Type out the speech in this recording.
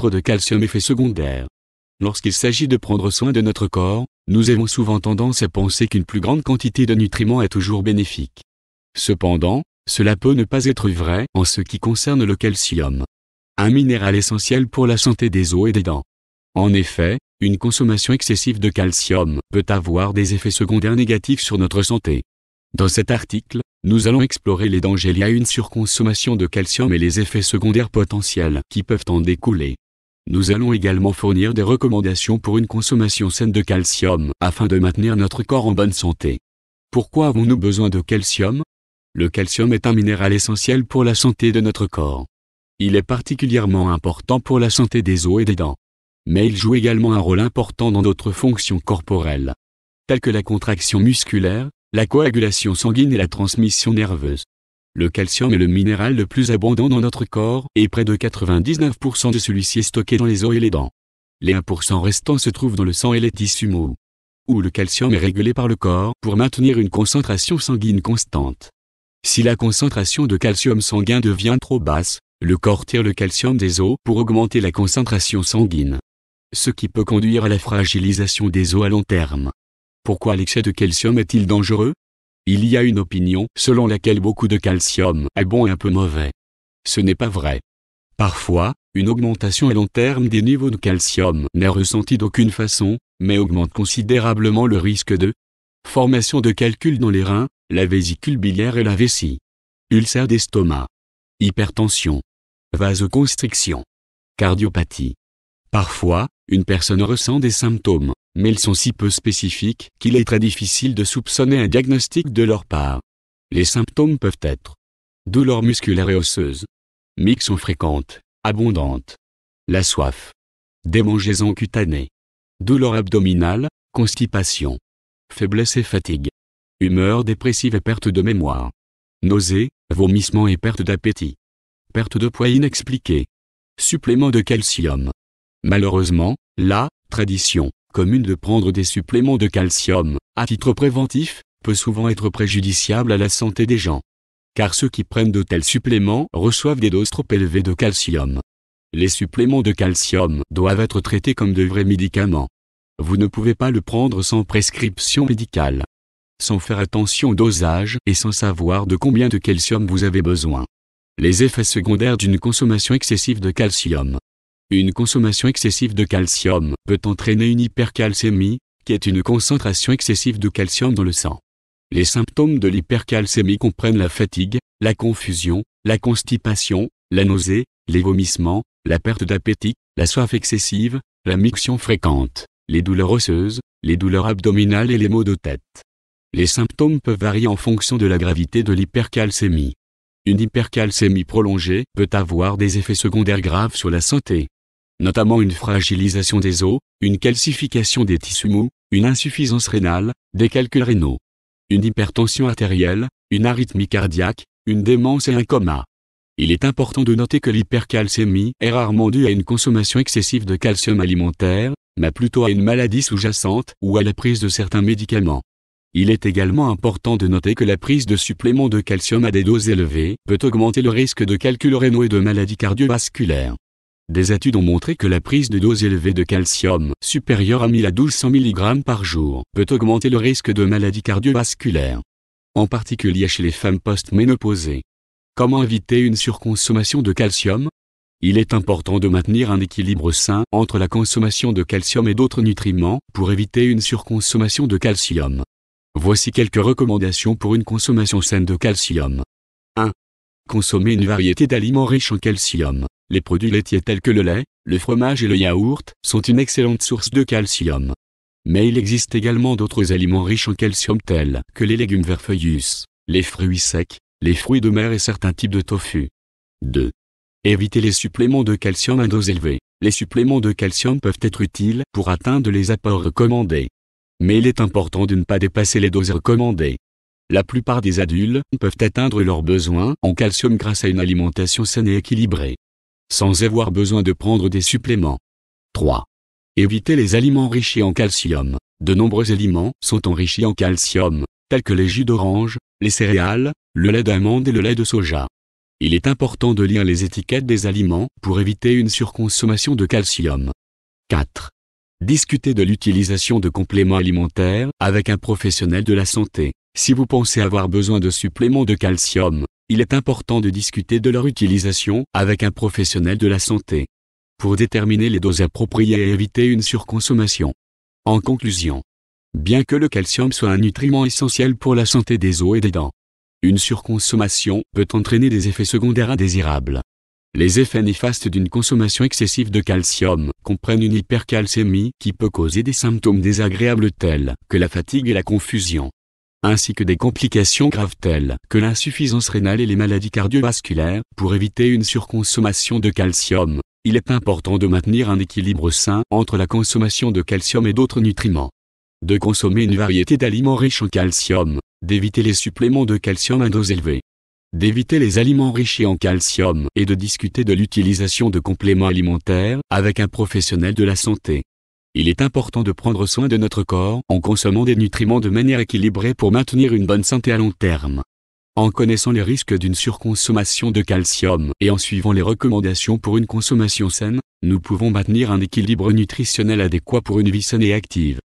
Trop de calcium, effet secondaire. Lorsqu'il s'agit de prendre soin de notre corps, nous avons souvent tendance à penser qu'une plus grande quantité de nutriments est toujours bénéfique. Cependant, cela peut ne pas être vrai en ce qui concerne le calcium. Un minéral essentiel pour la santé des os et des dents. En effet, une consommation excessive de calcium peut avoir des effets secondaires négatifs sur notre santé. Dans cet article, nous allons explorer les dangers liés à une surconsommation de calcium et les effets secondaires potentiels qui peuvent en découler. Nous allons également fournir des recommandations pour une consommation saine de calcium afin de maintenir notre corps en bonne santé. Pourquoi avons-nous besoin de calcium ? Le calcium est un minéral essentiel pour la santé de notre corps. Il est particulièrement important pour la santé des os et des dents. Mais il joue également un rôle important dans d'autres fonctions corporelles, telles que la contraction musculaire, la coagulation sanguine et la transmission nerveuse. Le calcium est le minéral le plus abondant dans notre corps et près de 99% de celui-ci est stocké dans les os et les dents. Les 1% restants se trouvent dans le sang et les tissus mous, où le calcium est régulé par le corps pour maintenir une concentration sanguine constante. Si la concentration de calcium sanguin devient trop basse, le corps tire le calcium des os pour augmenter la concentration sanguine, ce qui peut conduire à la fragilisation des os à long terme. Pourquoi l'excès de calcium est-il dangereux ? Il y a une opinion selon laquelle beaucoup de calcium est bon et un peu mauvais. Ce n'est pas vrai. Parfois, une augmentation à long terme des niveaux de calcium n'est ressentie d'aucune façon, mais augmente considérablement le risque de formation de calculs dans les reins, la vésicule biliaire et la vessie, ulcère d'estomac, hypertension, vasoconstriction, cardiopathie. Parfois, une personne ressent des symptômes, mais ils sont si peu spécifiques qu'il est très difficile de soupçonner un diagnostic de leur part. Les symptômes peuvent être douleurs musculaires et osseuses, mictions fréquentes, abondantes, la soif, démangeaisons cutanées, douleurs abdominales, constipation, faiblesse et fatigue, humeur dépressive et perte de mémoire, nausées, vomissements et perte d'appétit, perte de poids inexpliquée, supplément de calcium. Malheureusement, la tradition commune de prendre des suppléments de calcium, à titre préventif, peut souvent être préjudiciable à la santé des gens. Car ceux qui prennent de tels suppléments reçoivent des doses trop élevées de calcium. Les suppléments de calcium doivent être traités comme de vrais médicaments. Vous ne pouvez pas le prendre sans prescription médicale, sans faire attention au dosage et sans savoir de combien de calcium vous avez besoin. Les effets secondaires d'une consommation excessive de calcium. Une consommation excessive de calcium peut entraîner une hypercalcémie, qui est une concentration excessive de calcium dans le sang. Les symptômes de l'hypercalcémie comprennent la fatigue, la confusion, la constipation, la nausée, les vomissements, la perte d'appétit, la soif excessive, la miction fréquente, les douleurs osseuses, les douleurs abdominales et les maux de tête. Les symptômes peuvent varier en fonction de la gravité de l'hypercalcémie. Une hypercalcémie prolongée peut avoir des effets secondaires graves sur la santé, notamment une fragilisation des os, une calcification des tissus mous, une insuffisance rénale, des calculs rénaux, une hypertension artérielle, une arythmie cardiaque, une démence et un coma. Il est important de noter que l'hypercalcémie est rarement due à une consommation excessive de calcium alimentaire, mais plutôt à une maladie sous-jacente ou à la prise de certains médicaments. Il est également important de noter que la prise de suppléments de calcium à des doses élevées peut augmenter le risque de calculs rénaux et de maladies cardiovasculaires. Des études ont montré que la prise de doses élevées de calcium, supérieure à 1000 à 1200 mg par jour, peut augmenter le risque de maladies cardiovasculaires, en particulier chez les femmes post-ménopausées. Comment éviter une surconsommation de calcium ? Il est important de maintenir un équilibre sain entre la consommation de calcium et d'autres nutriments pour éviter une surconsommation de calcium. Voici quelques recommandations pour une consommation saine de calcium. 1. Consommer une variété d'aliments riches en calcium. Les produits laitiers tels que le lait, le fromage et le yaourt sont une excellente source de calcium. Mais il existe également d'autres aliments riches en calcium tels que les légumes verts feuillus, les fruits secs, les fruits de mer et certains types de tofu. 2. Éviter les suppléments de calcium à dose élevée. Les suppléments de calcium peuvent être utiles pour atteindre les apports recommandés. Mais il est important de ne pas dépasser les doses recommandées. La plupart des adultes peuvent atteindre leurs besoins en calcium grâce à une alimentation saine et équilibrée, sans avoir besoin de prendre des suppléments. 3. Éviter les aliments enrichis en calcium. De nombreux aliments sont enrichis en calcium, tels que les jus d'orange, les céréales, le lait d'amande et le lait de soja. Il est important de lire les étiquettes des aliments pour éviter une surconsommation de calcium. 4. Discutez de l'utilisation de compléments alimentaires avec un professionnel de la santé. Si vous pensez avoir besoin de suppléments de calcium, il est important de discuter de leur utilisation avec un professionnel de la santé pour déterminer les doses appropriées et éviter une surconsommation. En conclusion, bien que le calcium soit un nutriment essentiel pour la santé des os et des dents, une surconsommation peut entraîner des effets secondaires indésirables. Les effets néfastes d'une consommation excessive de calcium comprennent une hypercalcémie qui peut causer des symptômes désagréables tels que la fatigue et la confusion, ainsi que des complications graves telles que l'insuffisance rénale et les maladies cardiovasculaires. Pour éviter une surconsommation de calcium, il est important de maintenir un équilibre sain entre la consommation de calcium et d'autres nutriments, de consommer une variété d'aliments riches en calcium, d'éviter les suppléments de calcium à dose élevée, d'éviter les aliments riches en calcium et de discuter de l'utilisation de compléments alimentaires avec un professionnel de la santé. Il est important de prendre soin de notre corps en consommant des nutriments de manière équilibrée pour maintenir une bonne santé à long terme. En connaissant les risques d'une surconsommation de calcium et en suivant les recommandations pour une consommation saine, nous pouvons maintenir un équilibre nutritionnel adéquat pour une vie saine et active.